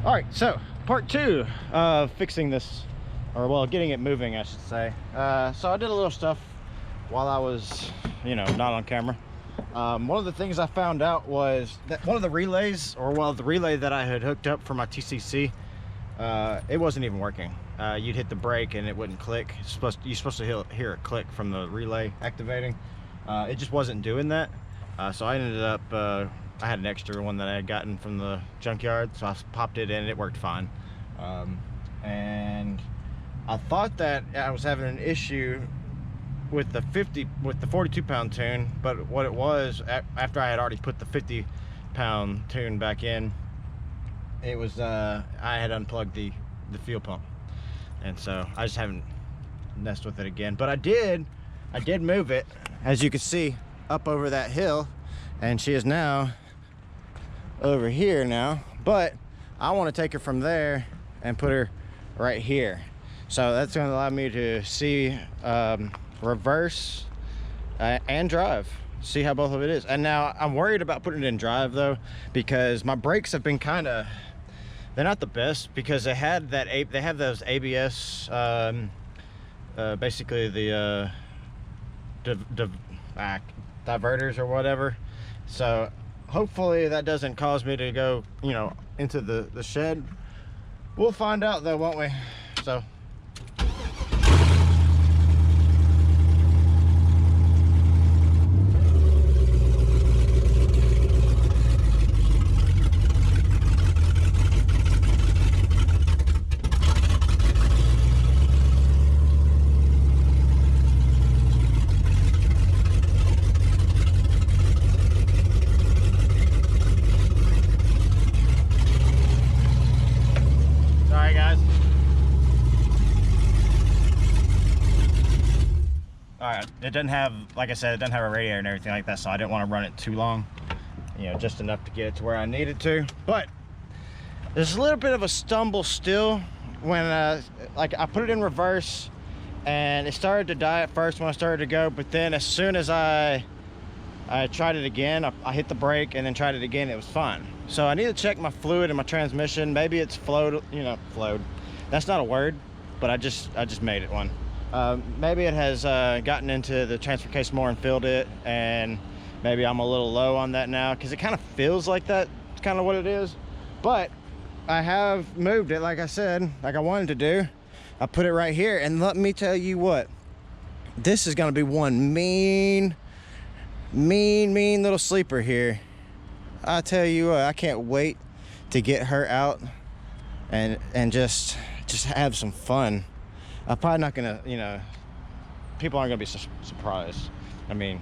All right, so part two of fixing this, or well, getting it moving, I should say. So I did a little stuff while I was, not on camera. One of the things I found out was that one of the relays, or well, the relay that I had hooked up for my TCC, it wasn't even working. You'd hit the brake and it wouldn't click. You're supposed to hear a click from the relay activating. It just wasn't doing that. So I ended up, I had an extra one that I had gotten from the junkyard, so I popped it in and it worked fine. And I thought that I was having an issue with the 42-pound tune, but what it was, after I had already put the 50-pound tune back in, it was I had unplugged the fuel pump, and so I just haven't messed with it again. But I did move it, as you can see, up over that hill, and she is now over here now, but I want to take her from there and put her right here. So that's going to allow me to see reverse and drive, see how both of it is. And now I'm worried about putting it in drive though, because my brakes have been they're not the best, because they have those ABS, basically the diverters or whatever. So hopefully that doesn't cause me to go, into the shed. We'll find out though, won't we? So it doesn't have, like I said, it doesn't have a radiator and everything like that, so I didn't want to run it too long, just enough to get it to where I needed to. But there's a little bit of a stumble still when like I put it in reverse and it started to die at first when I started to go, but then as soon as I tried it again, I hit the brake and then tried it again, it was fine. So I need to check my fluid in my transmission. Maybe it's flowed, flowed. That's not a word, but I just made it one. Maybe it has gotten into the transfer case more and filled it, and maybe I'm a little low on that now, because it kind of feels like that. It's kind of what it is. But I have moved it, like I said, like I wanted to do. I put it right here, and let me tell you what, this is going to be one mean little sleeper here. I tell you what, I can't wait to get her out and just have some fun. I'm probably not gonna, people aren't gonna be surprised. I mean,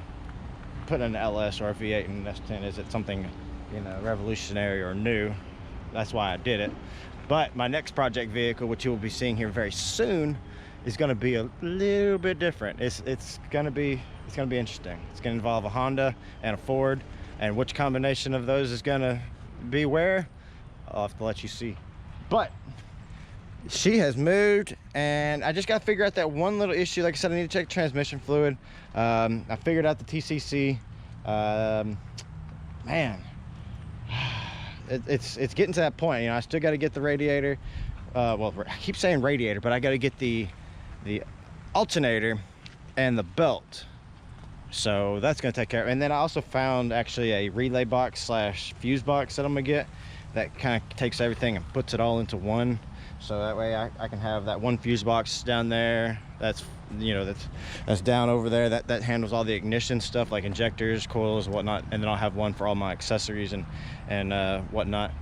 putting an LS or a V8 in an S10 isn't something, revolutionary or new. That's why I did it. But my next project vehicle, which you will be seeing here very soon, is gonna be a little bit different. It's gonna be interesting. It's gonna involve a Honda and a Ford, and which combination of those is gonna be where, I'll have to let you see. But she has moved, and I just got to figure out that one little issue. Like I said, I need to check transmission fluid. I figured out the TCC. Man, it's getting to that point. I still got to get the radiator. Well, I keep saying radiator, but I got to get the alternator and the belt. So that's going to take care of it. And then I also found actually a relay box slash fuse box that I'm going to get that kind of takes everything and puts it all into one. So that way I can have that one fuse box down there. That's that's down over there. That handles all the ignition stuff, like injectors, coils, whatnot. And then I'll have one for all my accessories and whatnot.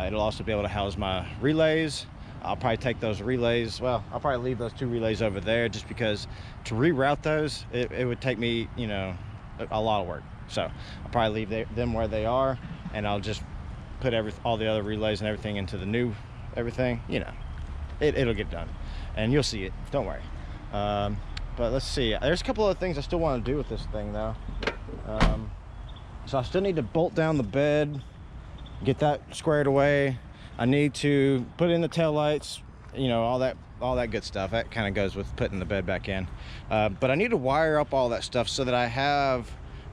It'll also be able to house my relays. I'll probably take those relays. Well, I'll probably leave those two relays over there, just because to reroute those, it would take me, a lot of work. So I'll probably leave them where they are, and I'll just put all the other relays and everything into the new everything. It'll get done, and you'll see it. Don't worry. But let's see. There's a couple other things I still want to do with this thing, though. So I still need to bolt down the bed, get that squared away. I need to put in the taillights, all that good stuff. That kind of goes with putting the bed back in. But I need to wire up all that stuff so that I have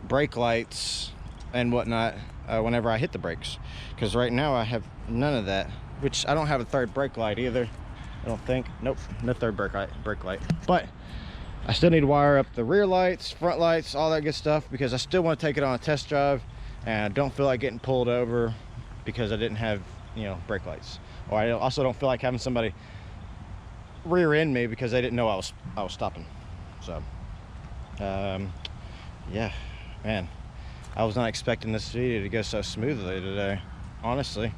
brake lights and whatnot whenever I hit the brakes. Because right now I have none of that. which I don't have a third brake light either, I don't think. Nope, no third brake light. But I still need to wire up the rear lights, front lights, all that good stuff, because I still want to take it on a test drive, and I don't feel like getting pulled over because I didn't have, you know, brake lights. Or I also don't feel like having somebody rear end me because they didn't know I was stopping. So yeah, man, I was not expecting this video to go so smoothly today, honestly.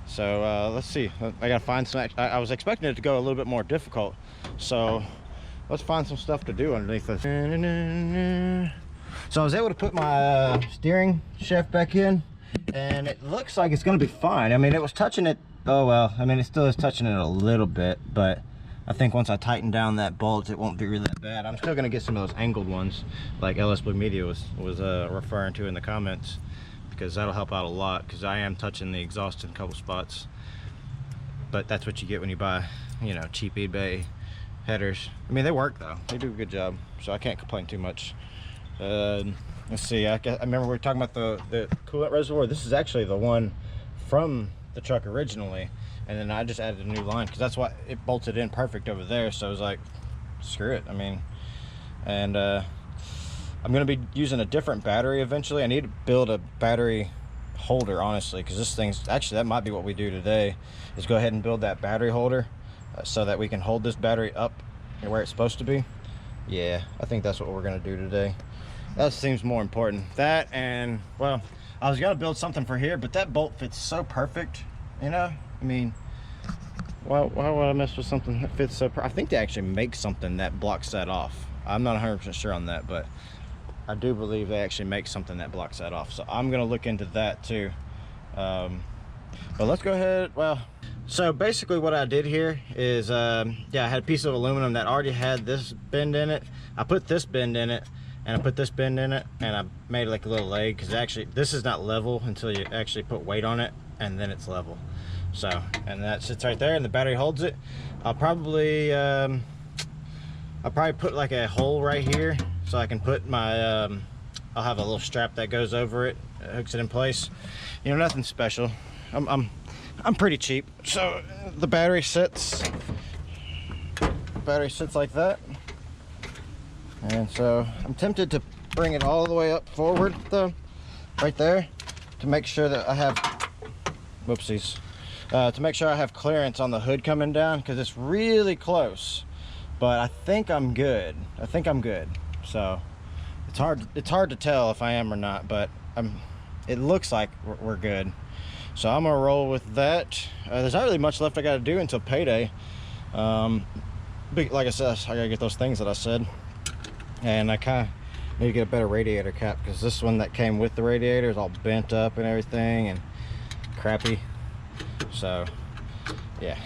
So let's see, I gotta find some, I was expecting it to go a little bit more difficult, so let's find some stuff to do underneath this. So I was able to put my steering shaft back in, and it looks like it's gonna be fine. I mean, it was touching it, oh well, I mean, it still is touching it a little bit, but I think once I tighten down that bolt, it won't be really that bad. I'm still gonna get some of those angled ones like LS Blue Media was referring to in the comments, because that'll help out a lot, because I am touching the exhaust in a couple spots. But that's what you get when you buy, you know, cheap eBay headers. I mean, they work though, they do a good job, so I can't complain too much. Let's see, I remember we were talking about the coolant reservoir. This is actually the one from the truck originally, and then I just added a new line because that's why it bolted in perfect over there. So I was like, screw it, I mean. And I'm gonna be using a different battery eventually. I need to build a battery holder, honestly, because this thing's actually, that might be what we do today, is go ahead and build that battery holder so that we can hold this battery up where it's supposed to be. Yeah, I think that's what we're gonna do today. That seems more important. That, and well, I was gonna build something for here, but that bolt fits so perfect, you know. I mean, why would I mess with something that fits so perfect? I think they actually make something that blocks that off. I'm not 100% sure on that, but I do believe they actually make something that blocks that off. So I'm gonna look into that too. But let's go ahead. Well, so basically what I did here is, yeah, I had a piece of aluminum that already had this bend in it. I put this bend in it, and I put this bend in it, and I made like a little leg, because actually this is not level until you actually put weight on it, and then it's level. So, and that sits right there, and the battery holds it. I'll probably put like a hole right here, so I can put my I'll have a little strap that goes over it, hooks it in place. You know, nothing special. I'm pretty cheap. So the battery sits like that, and so I'm tempted to bring it all the way up forward though, right there, to make sure that I have, whoopsies, to make sure I have clearance on the hood coming down, because it's really close. But I think I'm good. I think I'm good. So it's hard to tell if I am or not, but it looks like we're good. So I'm gonna roll with that. There's not really much left I gotta do until payday. Like I said, I gotta get those things that I said, and I kind of need to get a better radiator cap, because this one that came with the radiator is all bent up and everything and crappy. So yeah,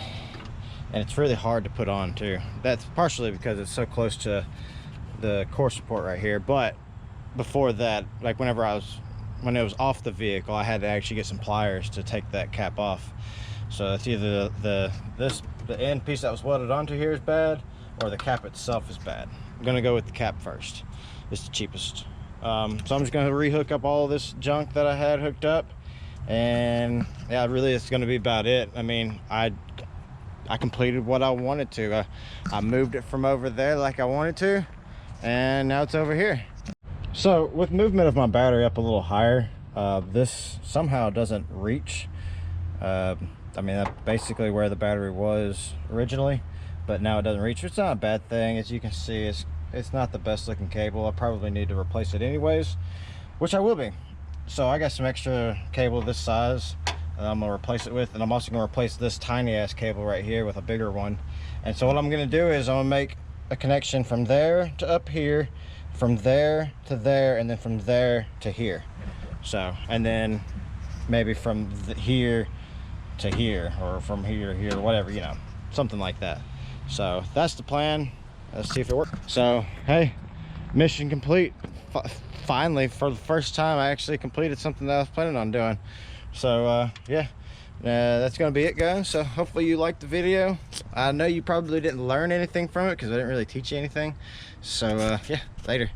and it's really hard to put on too. That's partially because it's so close to the core support right here, but before that, like when it was off the vehicle, I had to actually get some pliers to take that cap off. So it's either the end piece that was welded onto here is bad, or the cap itself is bad. I'm gonna go with the cap first. It's the cheapest. So I'm just gonna rehook up all this junk that I had hooked up, and yeah, really it's gonna be about it. I mean, I completed what I wanted to. I moved it from over there like I wanted to, and now it's over here. So with movement of my battery up a little higher, this somehow doesn't reach. I mean, that's basically where the battery was originally, but now it doesn't reach. It's not a bad thing. As you can see, it's not the best looking cable. I probably need to replace it anyways, which I will be. So I got some extra cable this size that I'm gonna replace it with, and I'm also gonna replace this tiny ass cable right here with a bigger one. And so what I'm gonna do is I'm gonna make a connection from there to up here, from there to there, and then from there to here. So, and then maybe from here to here, or from here to here, whatever, you know, something like that. So that's the plan. Let's see if it works. So hey, mission complete. Finally, for the first time, I actually completed something that I was planning on doing. So yeah, that's gonna be it, guys. So hopefully you liked the video. I know you probably didn't learn anything from it because I didn't really teach you anything. So yeah, later.